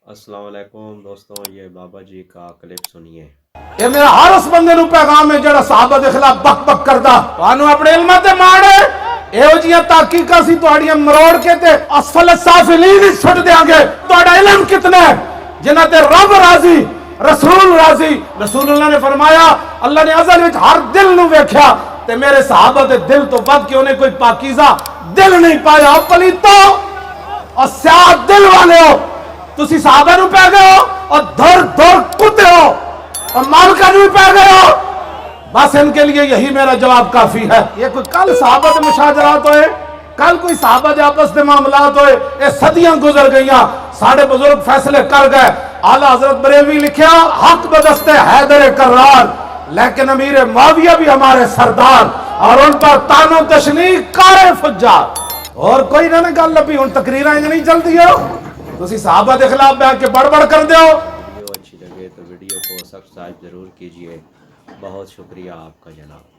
अस्सलाम वालेकुम दोस्तों, ये बाबा जी का क्लिप सुनिए। ये मेरा हर उस बंदे नु पैगाम है जेड़ा साहबा दे खिलाफ बक बक करदा। तुहानू अपने इल्मां ते माण एहो जियां तहकीकां सी तुहाड़ियां मरोड़ के ते असफल साफिलीन ही छुट देंगे। तुहाडा इल्म कितना है जिन्हां ते रब राजी रसूल राजी। रसूलुल्लाह ने फरमाया अल्लाह ने अज़ल विच हर दिल नु वेख्या ते मेरे सहाबा दे दिल तो वध के उन्हें कोई पाकीज़ा दिल नहीं पाया। पलीतो और स्याह दिल वाले हो तुसी सहाबा नु पै गए हो और धर धर कुत्ते हो और मालका नु पै गए हो। बस इनके लिए यही मेरा जवाब काफी है। ये कोई कल सहाबा दे मुशाजरात होए, कल कोई सहाबा दे आपस दे मामलात होए, ये सदियां गुजर गईयां, साढ़े बुजुर्ग फैसले कर गए। आला हजरत बरेलवी लिखा हक बदस्ते हैदर करार, लेकिन अमीर मुआविया भी हमारे सरदार और उन पर तानो तशनी कारे फुज्जार। और कोई ना गल लभी हुण तकरीरां नहीं चलदी हो तुसी सहाबा के खिलाफ बैठ के बड़बड़ कर दो। वीडियो अच्छी लगे तो वीडियो को सब्सक्राइब ज़रूर कीजिए। बहुत शुक्रिया आपका जनाब।